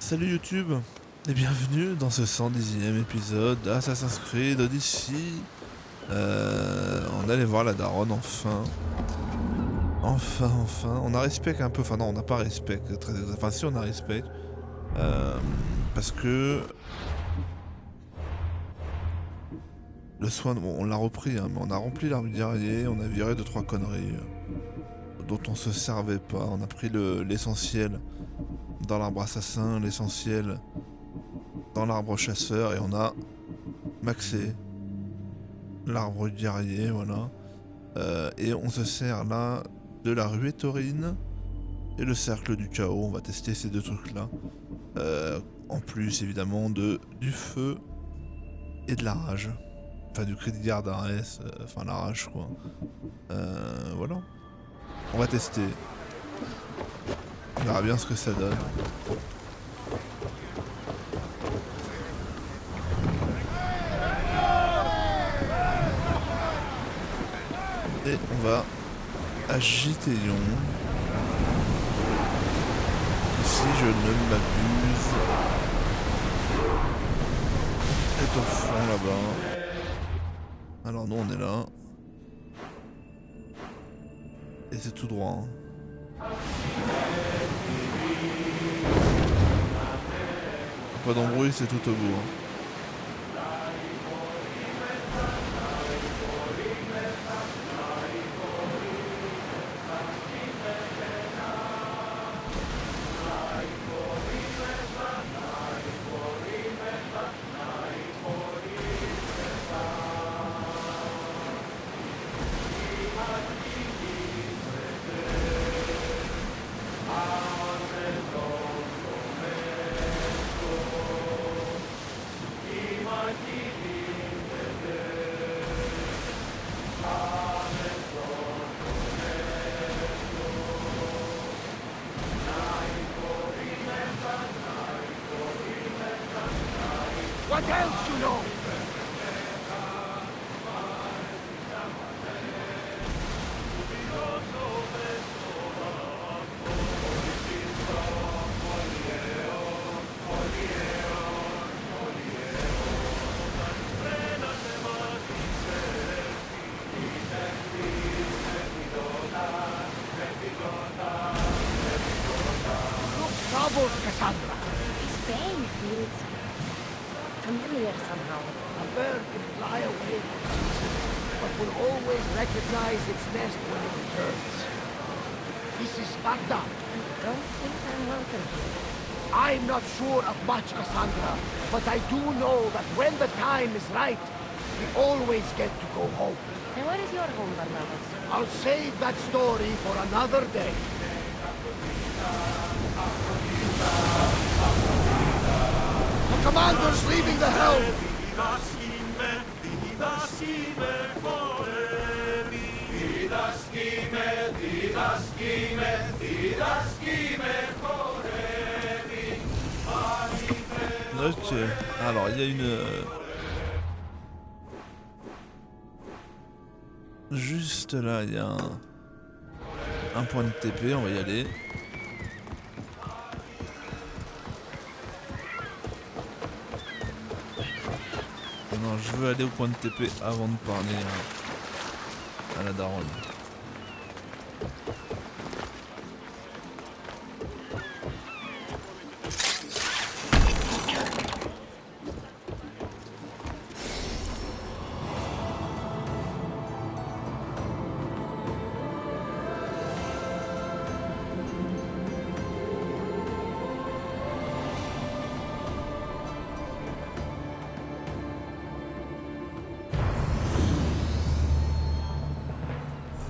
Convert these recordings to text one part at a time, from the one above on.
Salut YouTube et bienvenue dans ce 110e épisode d'Assassin's Creed Odyssey. On allait voir la daronne enfin. Enfin. On a respect un peu, enfin non on n'a pas respect, enfin si on a respect. Parce que le soin, bon, on l'a repris, hein, mais on a rempli l'arbre guerrier, on a viré 2-3 conneries dont on se servait pas. On a pris l'essentiel dans l'arbre assassin, l'essentiel dans l'arbre chasseur et on a maxé l'arbre guerrier, voilà. Et on se sert là de la ruée taurine et le cercle du chaos. On va tester ces deux trucs là. En plus évidemment du feu et de la rage. Enfin du cri de garde RS, enfin la rage quoi. Voilà. On va tester. On verra bien ce que ça donne. Et on va agiter Lyon. Si je ne m'abuse. Est au fond là-bas. Alors nous on est là. Et c'est tout droit. Hein. Pas d'embrouille, c'est tout au bout. Hein. What else you know? Look troubled, Cassandra. His pain feels familiar somehow. A bird can fly away, but will always recognize its nest when it returns. This is Sparta. I don't think I'm welcome here. I'm not sure of much, Cassandra, but I do know that when the time is right, we always get to go home. And where is your home, Barnabas? I'll save that story for another day. The commander's leaving the helm! Ok, alors il y a une... Juste là, il y a un point de TP, on va y aller. Non, je veux aller au point de TP avant de parler à la daronne.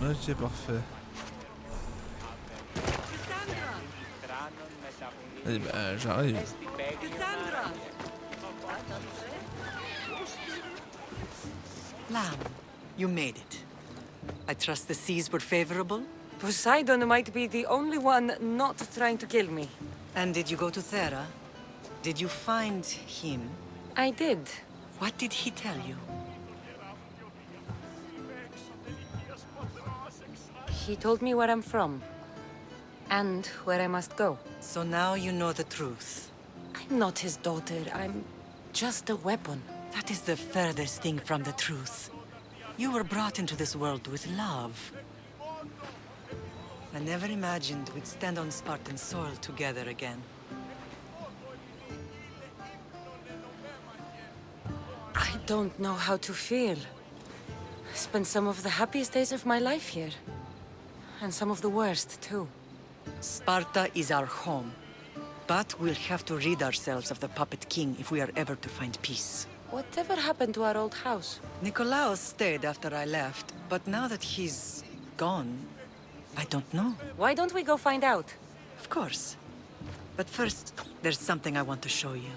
Ok, parfait. Eh ben, j'arrive. Lamb, you made it. I trust the seas were favorable? Poseidon might be the only one not trying to kill me. And did you go to Thera? Did you find him? I did. What did he tell you? He told me where I'm from. And where I must go. So now you know the truth. I'm not his daughter. I'm just a weapon. That is the furthest thing from the truth. You were brought into this world with love. I never imagined we'd stand on Spartan soil together again. I don't know how to feel. I spent some of the happiest days of my life here. And some of the worst, too. Sparta is our home. But we'll have to rid ourselves of the Puppet King if we are ever to find peace. Whatever happened to our old house? Nikolaos stayed after I left, but now that he's gone, I don't know. Why don't we go find out? Of course. But first, there's something I want to show you.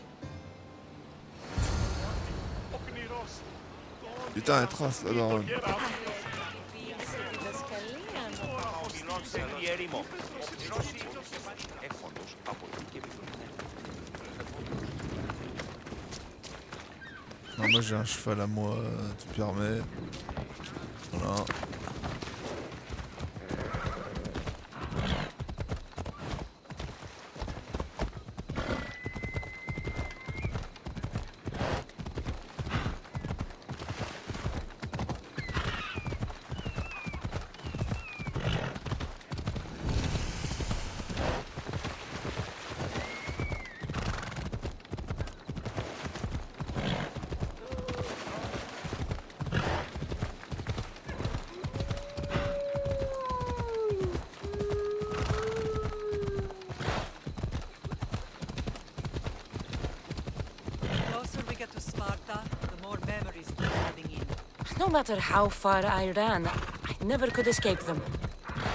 Putain, elle trace la daronne. Non, moi j'ai un cheval à moi, tu permets. Voilà. No matter how far I ran, I never could escape them.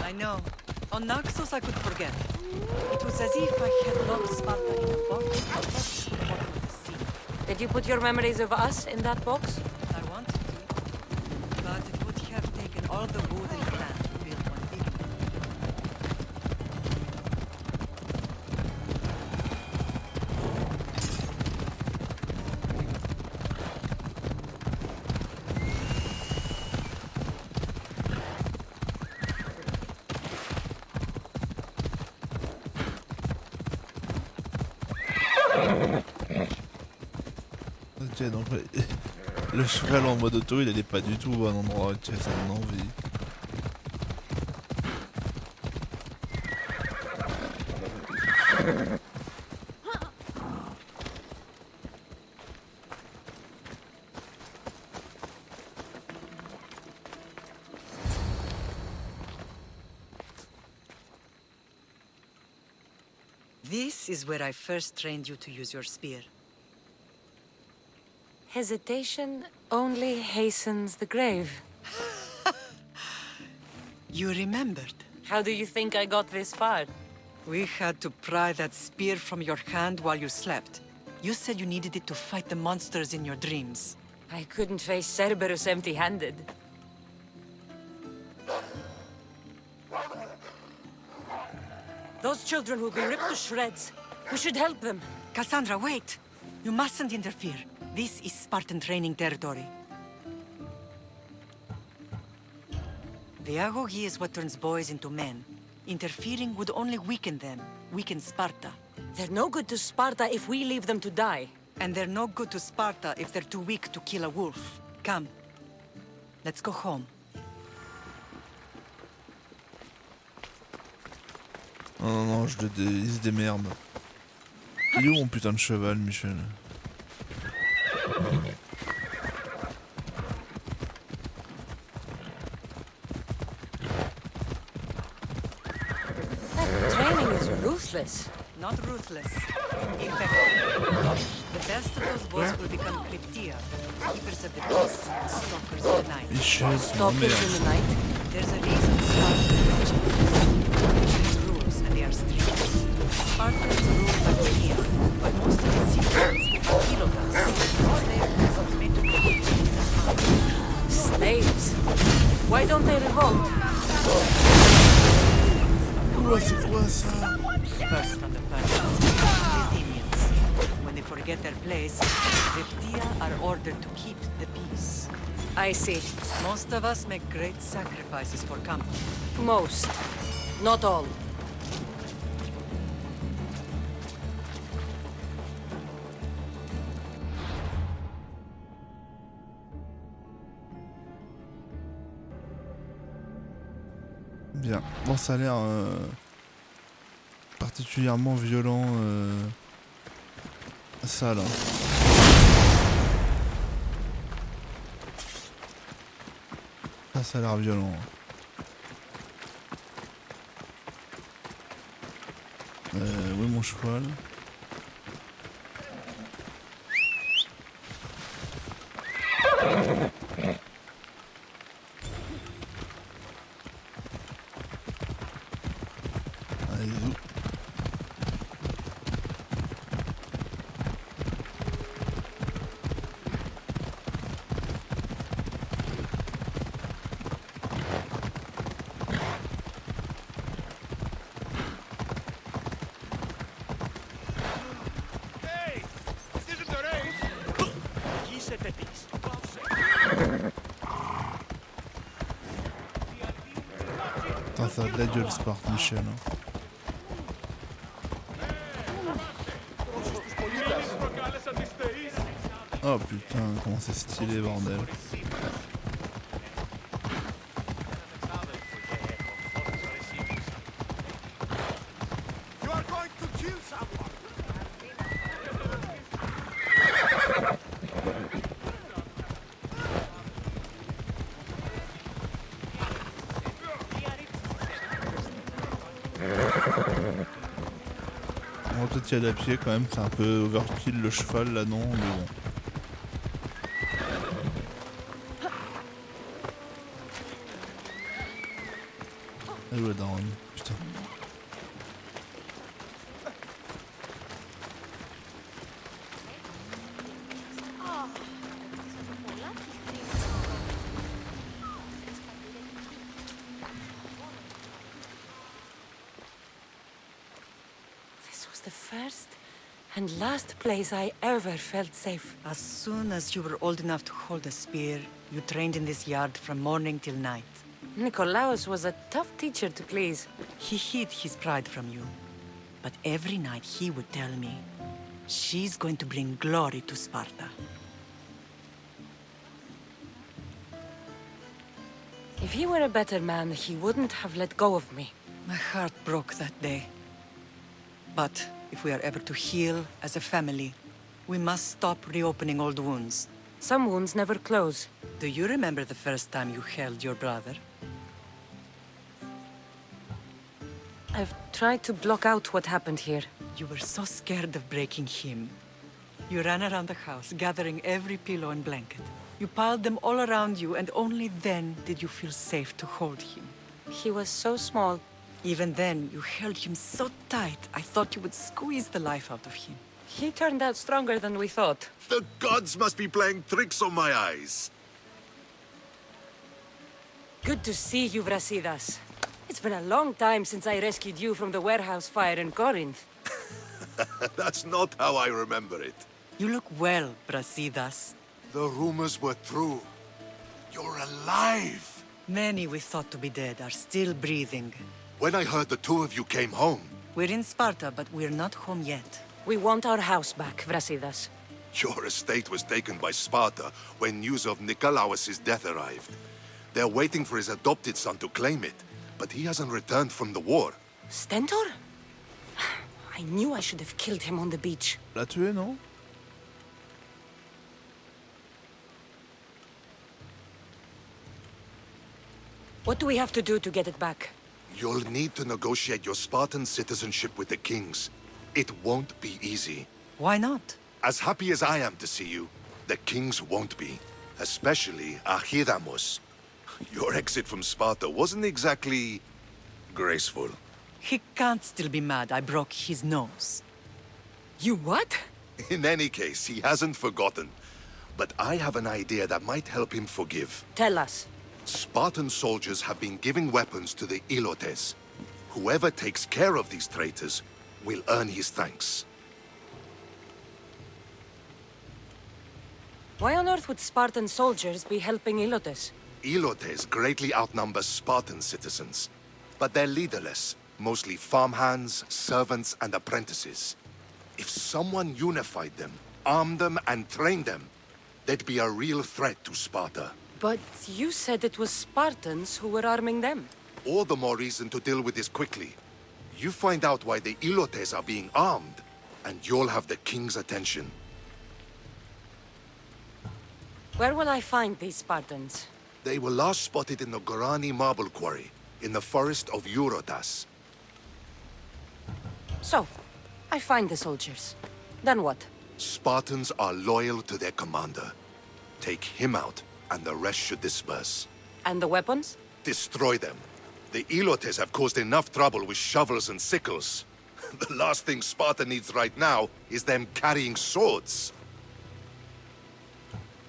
I know. On Naxos I could forget. It was as if I had locked Sparta in a box at the bottom of the sea. Did you put your memories of us in that box? I wanted to, but it would have taken all the wood in the land to build one big one. Ok, donc le cheval en mode auto, il allait pas du tout à un endroit, ok, ça donne envie. This is where I first trained you to use your spear. Hesitation only hastens the grave. You remembered. How do you think I got this far? We had to pry that spear from your hand while you slept. You said you needed it to fight the monsters in your dreams. I couldn't face Cerberus empty-handed. Those children will be ripped to shreds. We should help them. Cassandra, wait! You mustn't interfere. This is Spartan training territory. The agoge is what turns boys into men. Interfering would only weaken them, weaken Sparta. They're no good to Sparta if we leave them to die. And they're no good to Sparta if they're too weak to kill a wolf. Come. Let's go home. Non, non, non, il se démerde. Il est où mon putain de cheval, Michel? That training is ruthless. Not ruthless. Effective. The best of those boys will become Cryptia, keepers of the peace and stalkers of the night. Michel, Stalkers in the night. There's a reason Spartans There's rules and they are strict. Spartans rule by fear, but most of the citizens are kilogas. Slaves made to believe in the house. Slaves. Why don't they revolt? c'est quoi ça? First from the Persians, the Athenians. When they forget their place, the Cryptia are ordered to keep the peace. I see. Most of us make great sacrifices for comfort. Most. Not all. Bien. Bon, ça a l'air particulièrement violent. Ça là. Ça a l'air violent. Où est mon cheval? Allez, zou. Putain, ça a de la gueule ce parc Michel. Hein. Oh putain, comment c'est stylé, bordel. On va peut-être y aller à pied quand même, c'est un peu overkill le cheval là, non, mais bon. Ah où la daronne, putain. This was the first and last place I ever felt safe. As soon as you were old enough to hold a spear, you trained in this yard from morning till night. Nicolaus was a tough teacher to please. He hid his pride from you. But every night he would tell me, she's going to bring glory to Sparta. If he were a better man, he wouldn't have let go of me. My heart broke that day. But if we are ever to heal as a family, we must stop reopening old wounds. Some wounds never close. Do you remember the first time you held your brother? I've tried to block out what happened here. You were so scared of breaking him. You ran around the house, gathering every pillow and blanket. You piled them all around you, and only then did you feel safe to hold him. He was so small. Even then, you held him so tight, I thought you would squeeze the life out of him. He turned out stronger than we thought. The gods must be playing tricks on my eyes. Good to see you, Brasidas. It's been a long time since I rescued you from the warehouse fire in Corinth. That's not how I remember it. You look well, Brasidas. The rumors were true. You're alive! Many we thought to be dead are still breathing. When I heard the two of you came home, We're in Sparta, but we're not home yet. We want our house back, Brasidas. your estate was taken by Sparta when news of Nikolaos' death arrived. They're waiting for his adopted son to claim it, but he hasn't returned from the war. Stentor? I knew I should have killed him on the beach. L'a tué, non? What do we have to do to get it back? You'll need to negotiate your Spartan citizenship with the kings. It won't be easy. Why not? As happy as I am to see you, the kings won't be. Especially Archidamos. Your exit from Sparta wasn't exactly graceful. He can't still be mad I broke his nose. You what? In any case, he hasn't forgotten. But I have an idea that might help him forgive. Tell us. Spartan soldiers have been giving weapons to the Ilotes. Whoever takes care of these traitors will earn his thanks. Why on earth would Spartan soldiers be helping Ilotes? Ilotes greatly outnumber Spartan citizens, but they're leaderless, mostly farmhands, servants, and apprentices. If someone unified them, armed them, and trained them, they'd be a real threat to Sparta. But you said it was Spartans who were arming them. All the more reason to deal with this quickly. You find out why the Ilotes are being armed, and you'll have the king's attention. Where will I find these Spartans? They were last spotted in the Gorani marble quarry, in the forest of Eurotas. So, I find the soldiers. Then what? Spartans are loyal to their commander. Take him out, and the rest should disperse. And the weapons? Destroy them. The Ilotes have caused enough trouble with shovels and sickles. The last thing Sparta needs right now is them carrying swords.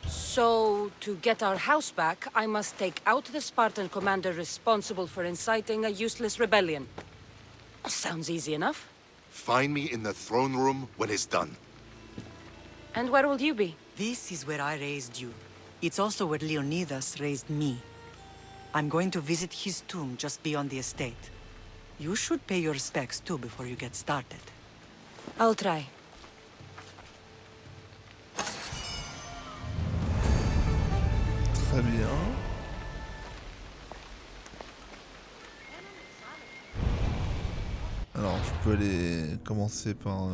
So, to get our house back, I must take out the Spartan commander responsible for inciting a useless rebellion. Sounds easy enough. Find me in the throne room when it's done. And where will you be? This is where I raised you. It's also where Leonidas raised me. I'm going to visit his tomb just beyond the estate. You should pay your respects too before you get started. I'll try. Très bien. Alors, je peux aller commencer par...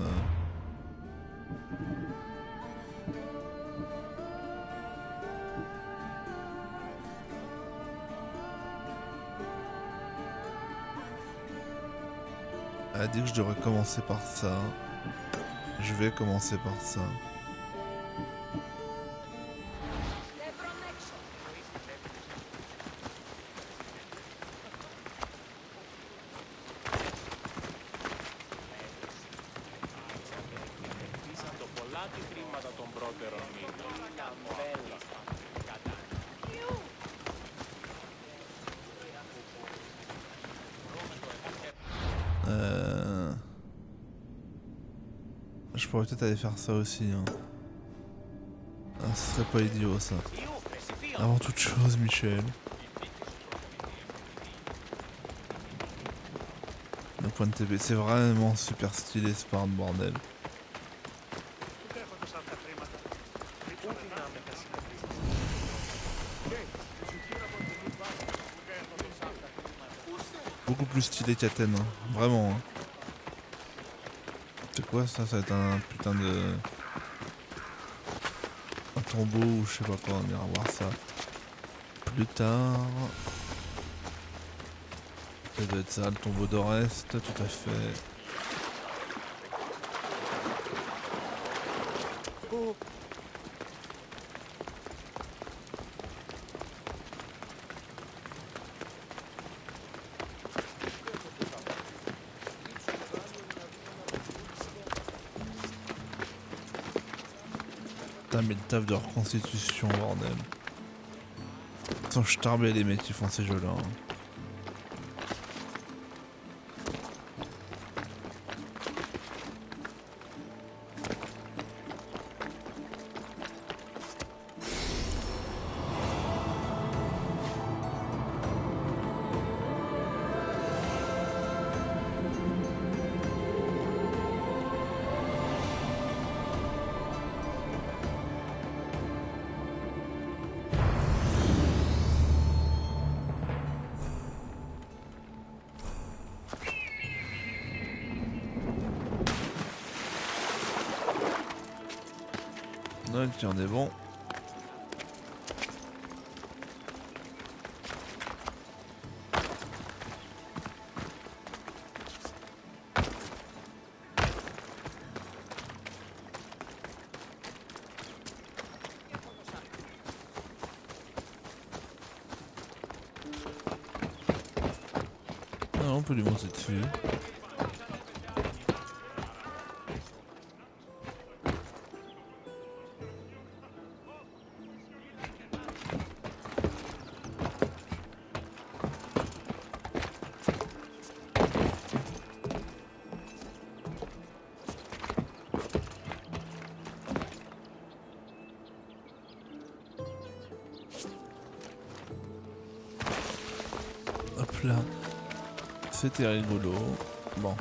Elle a dit que je devrais commencer par ça. Je vais commencer par ça. Je pourrais peut-être aller faire ça aussi. Hein. Ah, ce serait pas idiot ça. Avant toute chose, Michel. Le point de TP, c'est vraiment super stylé ce part de bordel. Beaucoup plus stylé qu'Athènes, hein. Vraiment. Hein. C'est quoi ça? Ça va être un putain de... un tombeau ou je sais pas quoi, on ira voir ça plus tard. Ça doit être ça, le tombeau d'Oreste, tout à fait. Mais le taf de reconstitution, bordel. Ils sont starbés les mecs qui font ces jeux là. Hein. Ok, on est bon. Ah, on peut lui monter dessus. Hop là. C'était rigolo. Bon.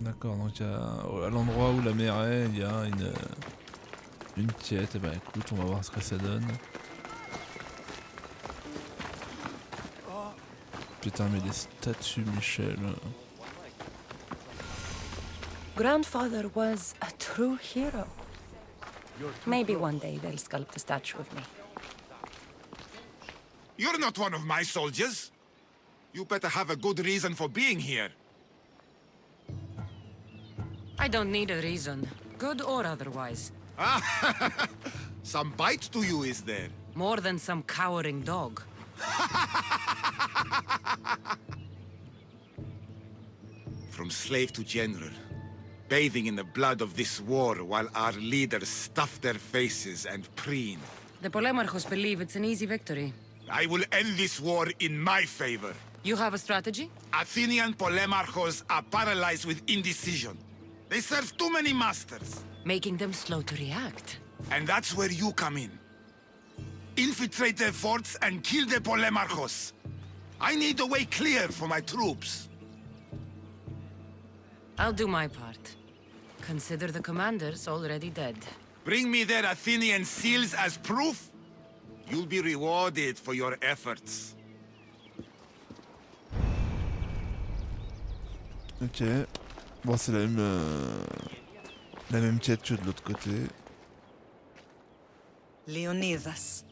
D'accord, donc à l'endroit où la mer est, il y a une pièce. Et bah écoute, on va voir ce que ça donne. Putain, mais des statues, Michel. Grandfather was a true hero. Maybe one day they'll sculpt a statue of me. You're not one of my soldiers. You better have a good reason for being here. I don't need a reason, good or otherwise. Some bite to you, is there? More than some cowering dog. From slave to general, bathing in the blood of this war while our leaders stuff their faces and preen. The Polemarchos believe it's an easy victory. I will end this war in my favor. You have a strategy? Athenian Polemarchos are paralyzed with indecision. They serve too many masters. Making them slow to react. And that's where you come in. Infiltrate their forts and kill the Polemarchos. I need a way clear for my troops. I'll do my part. Consider the commanders already dead. Bring me their Athenian seals as proof. You'll be rewarded for your efforts. Ok. Bon, c'est la même quête que de l'autre côté. Leonidas.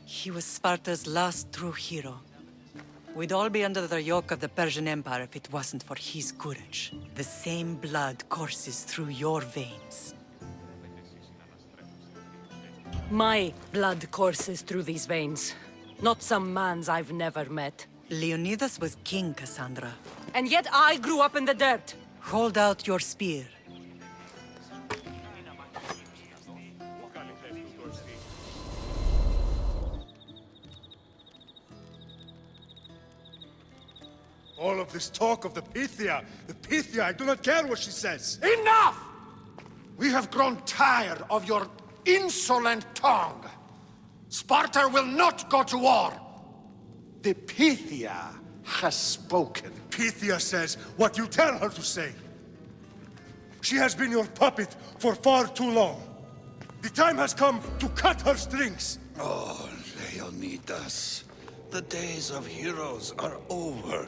He was Sparta's last true hero. We'd all be under the yoke of the Persian Empire if it wasn't for his courage. The same blood courses through your veins. My blood courses through these veins. Not some man's I've never met. Leonidas was king, Cassandra. And yet I grew up in the dirt. Hold out your spear. All of this talk of the Pythia, I do not care what she says. Enough! We have grown tired of your insolent tongue. Sparta will not go to war. The Pythia has spoken. Pythia says what you tell her to say. She has been your puppet for far too long. The time has come to cut her strings. Oh, Leonidas, the days of heroes are over.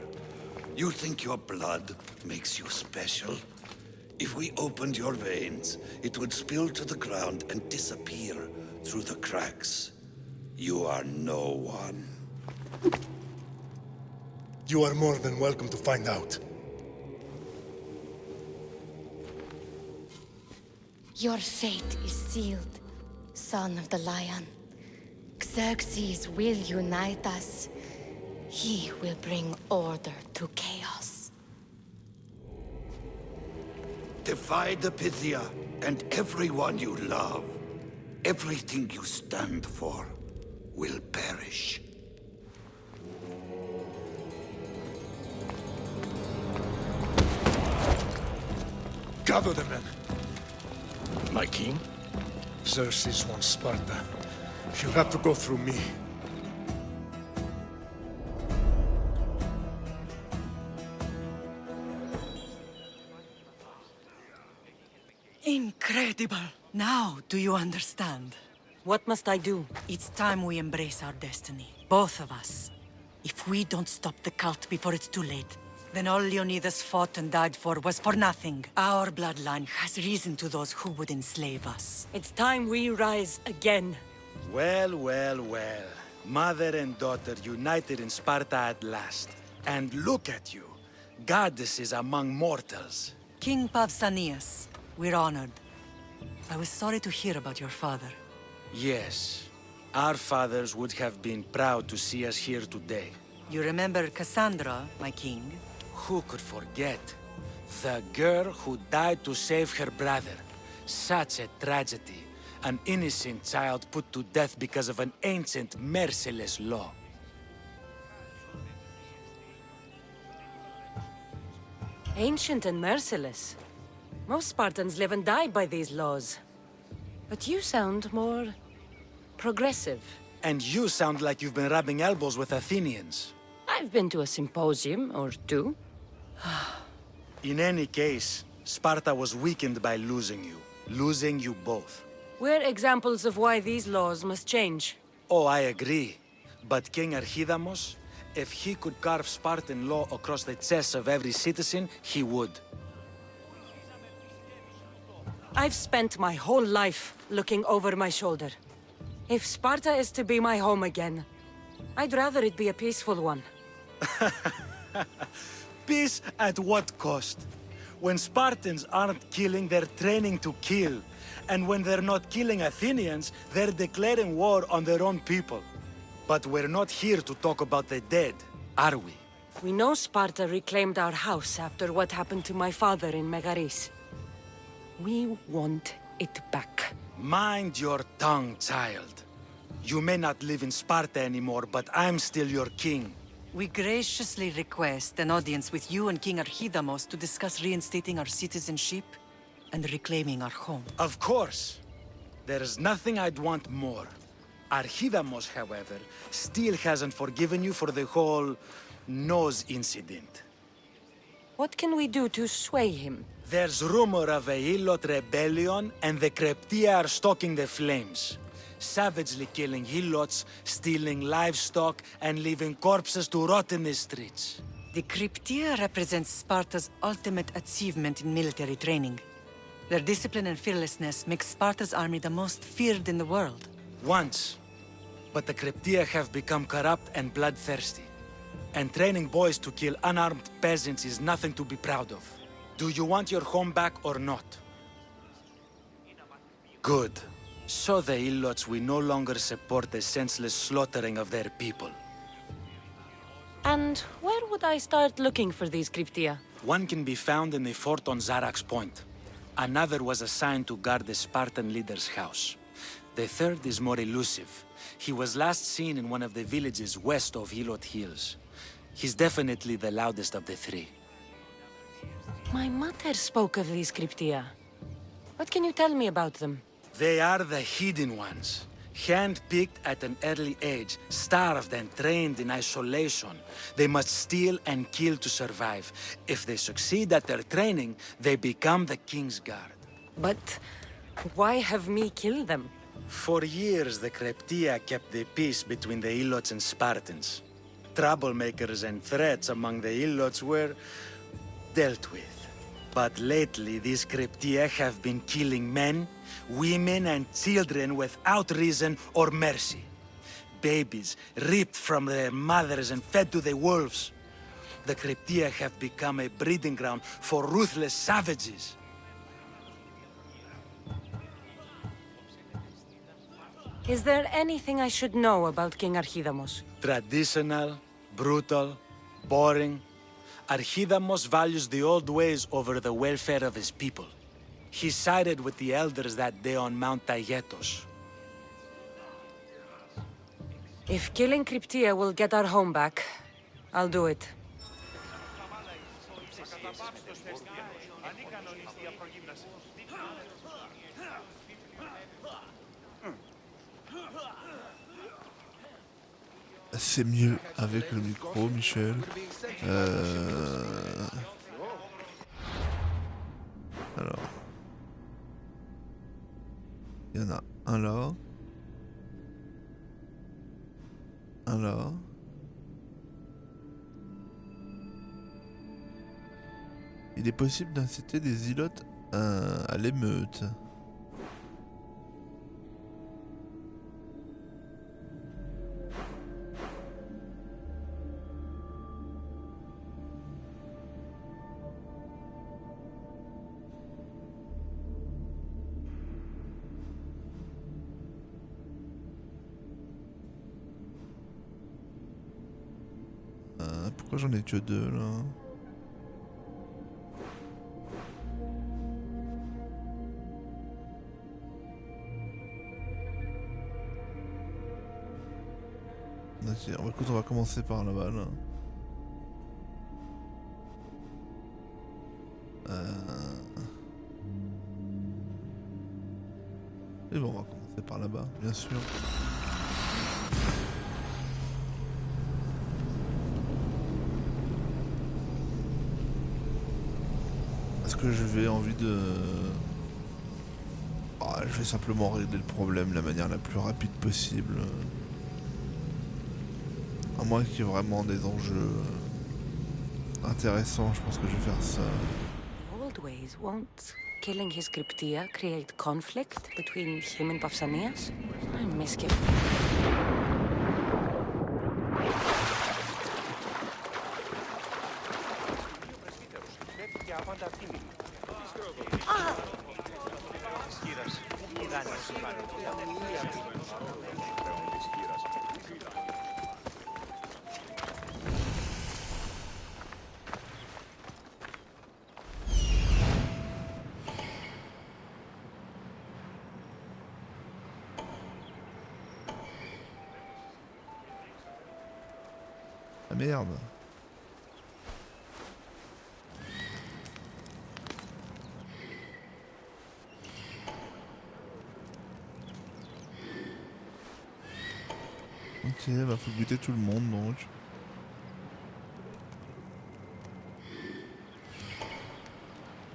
You think your blood makes you special? If we opened your veins, it would spill to the ground and disappear through the cracks. You are no one. You are more than welcome to find out. Your fate is sealed, son of the lion. Xerxes will unite us. He will bring order to chaos. Defy the Pythia and everyone you love. Everything you stand for will perish. Gather the men. My king? Xerxes wants Sparta. You'll have to go through me. Incredible! Now, do you understand? What must I do? It's time we embrace our destiny. Both of us. If we don't stop the cult before it's too late, then all Leonidas fought and died for was for nothing. Our bloodline has reason to those who would enslave us. It's time we rise again. Well, well, well. Mother and daughter united in Sparta at last. And look at you. Goddesses among mortals. King Pausanias, we're honored. I was sorry to hear about your father. Yes. Our fathers would have been proud to see us here today. You remember Cassandra, my king? Who could forget? The girl who died to save her brother. Such a tragedy. An innocent child put to death because of an ancient, merciless law. Ancient and merciless. Most Spartans live and die by these laws. But you sound more progressive. And you sound like you've been rubbing elbows with Athenians. I've been to a symposium or two. In any case, Sparta was weakened by losing you both. We're examples of why these laws must change. Oh, I agree. But King Archidamos, if he could carve Spartan law across the chests of every citizen, he would. I've spent my whole life looking over my shoulder. If Sparta is to be my home again, I'd rather it be a peaceful one. Peace at what cost? When Spartans aren't killing, they're training to kill. And when they're not killing Athenians, they're declaring war on their own people. But we're not here to talk about the dead, are we? We know Sparta reclaimed our house after what happened to my father in Megaris. We want it back. Mind your tongue, child. You may not live in Sparta anymore, but I'm still your king. We graciously request an audience with you and King Archidamos to discuss reinstating our citizenship and reclaiming our home. Of course. There's nothing I'd want more. Archidamos, however, still hasn't forgiven you for the whole nose incident. What can we do to sway him? There's rumor of a Hilot rebellion, and the Kreptia are stoking the flames. Savagely killing Hilots, stealing livestock, and leaving corpses to rot in the streets. The Cryptia represents Sparta's ultimate achievement in military training. Their discipline and fearlessness makes Sparta's army the most feared in the world. Once. But the Cryptia have become corrupt and bloodthirsty. And training boys to kill unarmed peasants is nothing to be proud of. Do you want your home back or not? Good. So the Ilots will no longer support the senseless slaughtering of their people. And where would I start looking for these Cryptia? One can be found in the fort on Zarak's Point. Another was assigned to guard the Spartan leader's house. The third is more elusive. He was last seen in one of the villages west of Hilot Hills. He's definitely the loudest of the three. My mother spoke of these Cryptia. What can you tell me about them? They are the hidden ones. Hand-picked at an early age, starved and trained in isolation. They must steal and kill to survive. If they succeed at their training, they become the King's Guard. But why have me kill them? For years, the Cryptia kept the peace between the Ilots and Spartans. Troublemakers and threats among the Ilots were dealt with. But lately, these Cryptia have been killing men, women and children without reason or mercy. Babies ripped from their mothers and fed to the wolves. The Cryptia have become a breeding ground for ruthless savages. Is there anything I should know about King Archidamos? Traditional, brutal, boring. Archidamos values the old ways over the welfare of his people. He sided with the elders that day on Mount Taygetos. If killing Cryptia will get our home back, I'll do it. C'est mieux avec le micro, Michel. Alors. Il y en a un là. Un là. Il est possible d'inciter des ilotes à l'émeute. Pourquoi j'en ai que deux là? Ok, écoute, on va commencer par là-bas là. Et bon, on va commencer par là-bas, bien sûr. Est-ce que je vais envie de... Ah, je vais simplement régler le problème de la manière la plus rapide possible. À moins qu'il y ait vraiment des enjeux intéressants, je pense que je vais faire ça. Old ways won't killing his cryptia create conflict between him and Pausanias? I misgive. Ah merde. Ok, bah faut buter tout le monde donc.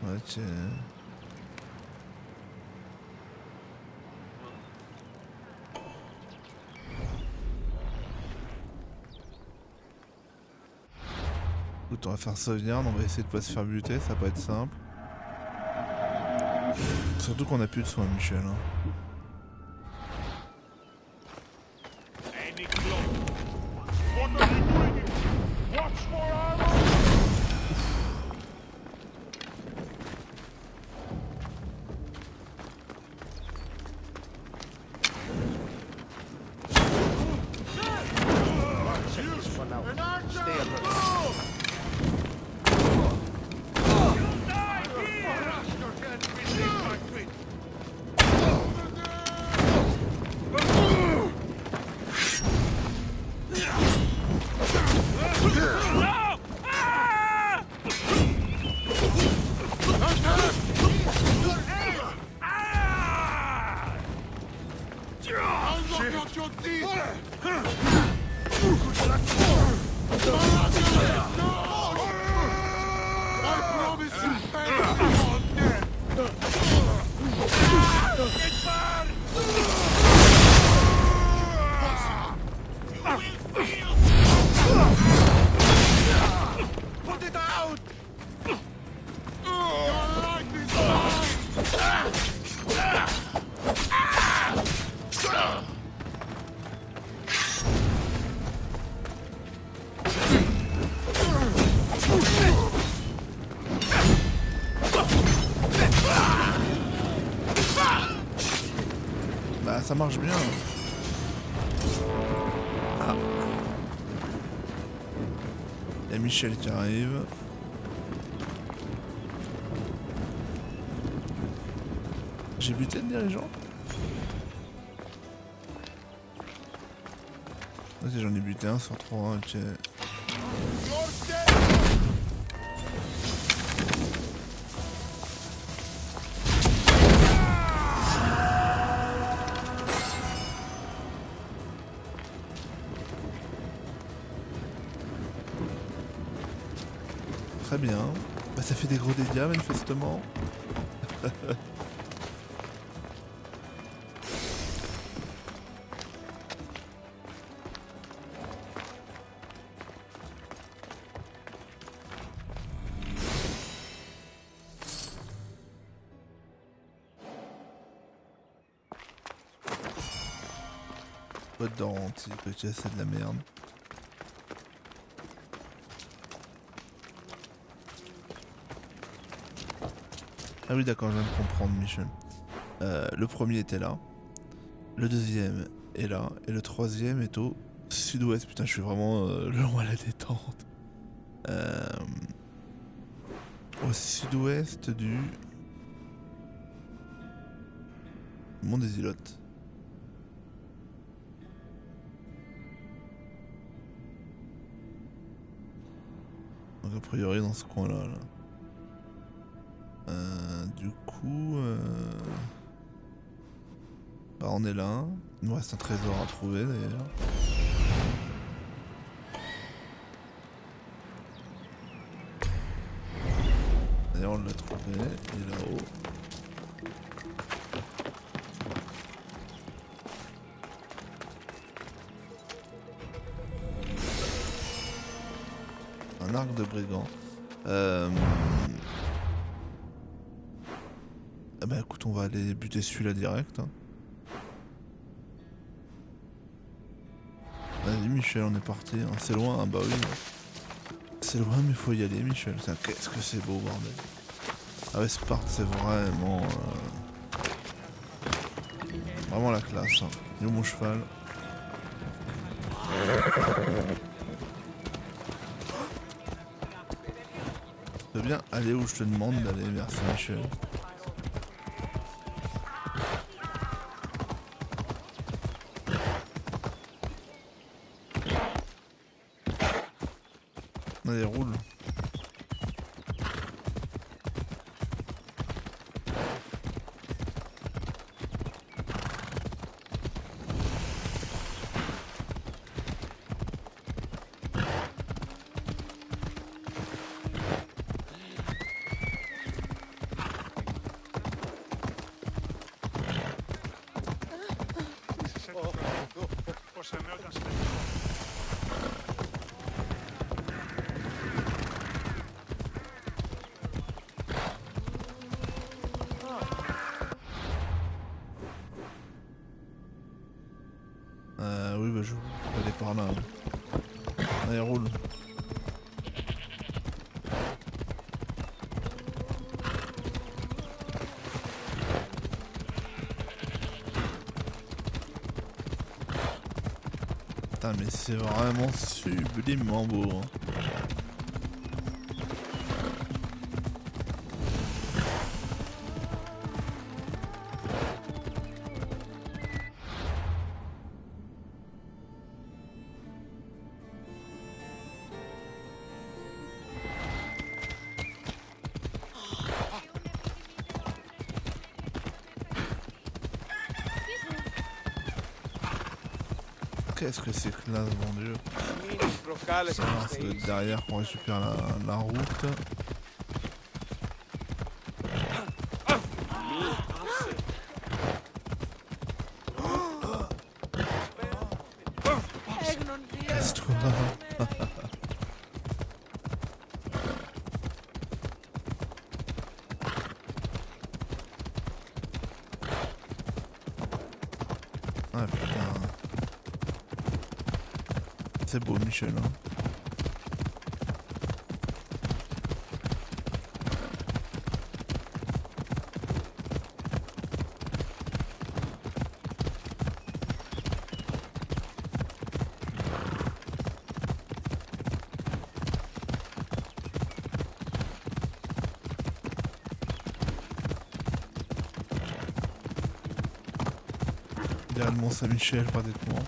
Ok. Écoute, on va faire sauvegarde, on va essayer de pas se faire buter, ça va pas être simple. Surtout qu'on a plus de soins, Michel. Hein. Ça marche bien. Ah. Il y a Michel qui arrive. J'ai buté le dirigeant. Vas-y, j'en ai buté un sur 3, ok. Très bien. Bah ça fait des gros dégâts manifestement. Boîte d'orantique, ok, c'est de la merde. Ah oui d'accord, je viens de comprendre Michel. Le premier était là, le deuxième est là, et le troisième est au sud-ouest. Putain, je suis vraiment long à la détente. Au sud-ouest du Mont des Ilotes. Donc a priori dans ce coin-là. Là. Du coup, bah on est là. Il nous reste un trésor à trouver d'ailleurs. Et on l'a trouvé, il est là-haut. Un arc de brigand. Eh ben écoute, on va aller buter celui-là direct. Hein. Vas-y Michel, on est parti. Hein. C'est loin, hein, bah oui. C'est loin mais faut y aller Michel. Qu'est-ce que c'est beau bordel. Ah ouais Sparte c'est vraiment... Vraiment la classe. Hein. Il est où mon cheval? Tu veux bien aller où je te demande d'aller, merci Michel. Allez, roule. Oui, bah je vais aller par là. Allez, roule. Putain, mais c'est vraiment sublimement beau. Hein. Qu'est-ce que c'est classe, mon dieu. Ça doit être derrière qu'on récupère la route. Casse-toi. Ah putain. C'est beau Michel. Hein. Il y a le Mont Saint-Michel pratiquement.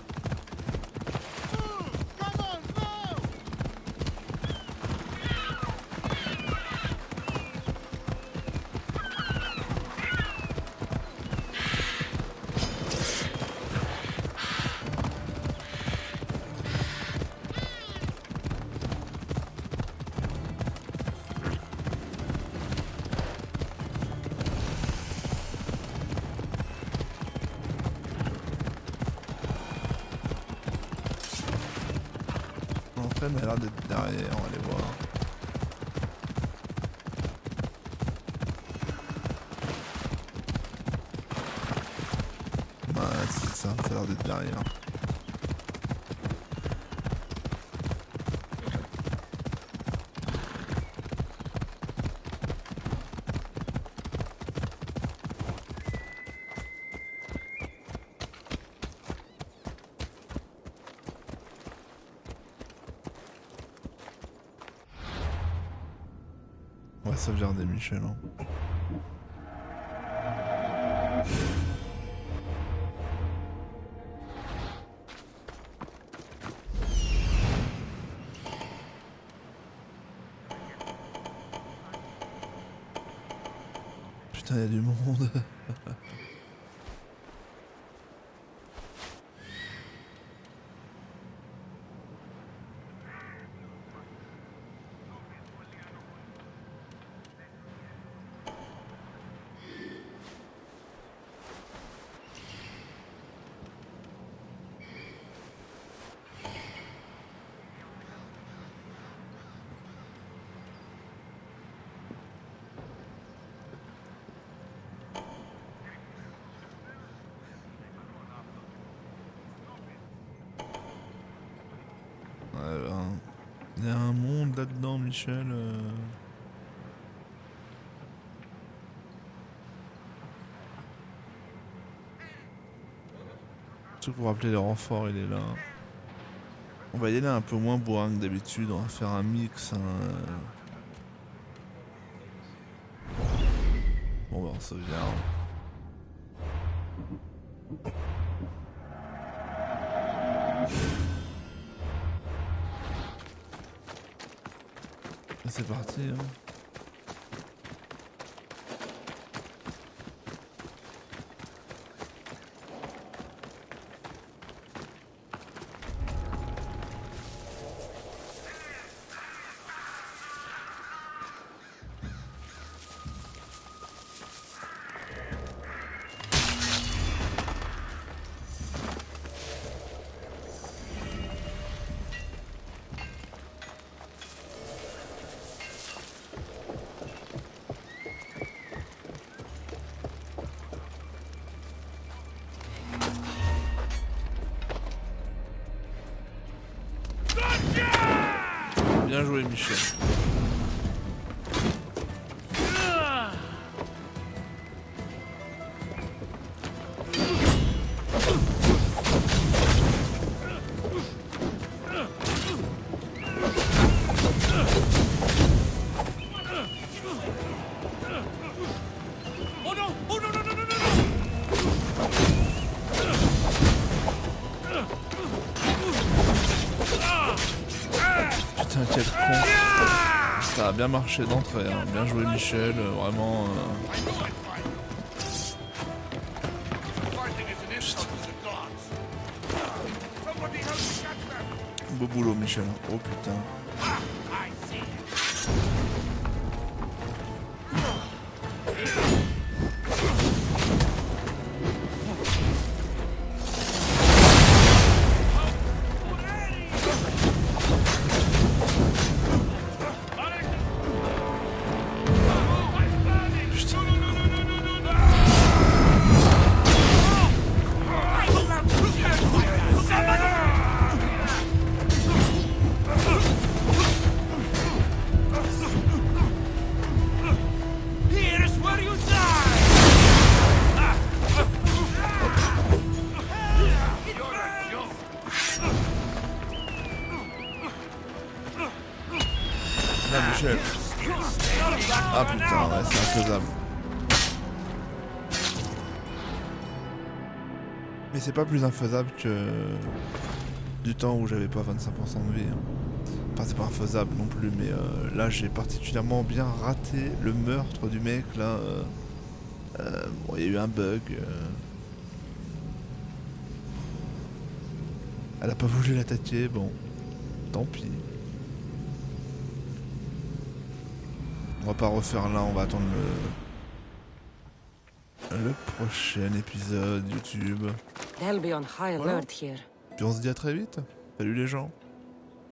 Elle a l'air d'être derrière, on va aller voir. Ouais, c'est ça, ça a l'air d'être derrière. Ouais, ça vient des Michel. Hein. Putain, il y a du monde. Il y a un monde là-dedans, Michel. Tout pour rappeler les renforts, il est là. On va y aller un peu moins bourrin que d'habitude. On va faire un mix. Bon, bah, on sauvegarde. C'est parti. Hein. Bien joué, Michel. Putain, quel con. Ça a bien marché d'entrée, hein. Bien joué Michel, vraiment... Beau boulot Michel, oh putain. Michel. Ah putain, ouais, c'est infaisable. Mais c'est pas plus infaisable que du temps où j'avais pas 25% de vie. Hein. Enfin, c'est pas infaisable non plus, mais là j'ai particulièrement bien raté le meurtre du mec. Là, bon, il y a eu un bug. Elle a pas voulu l'attaquer, bon, tant pis. On va pas refaire là, on va attendre le prochain épisode YouTube. They'll be on high Voilà. alert here. Puis on se dit à très vite. Salut les gens.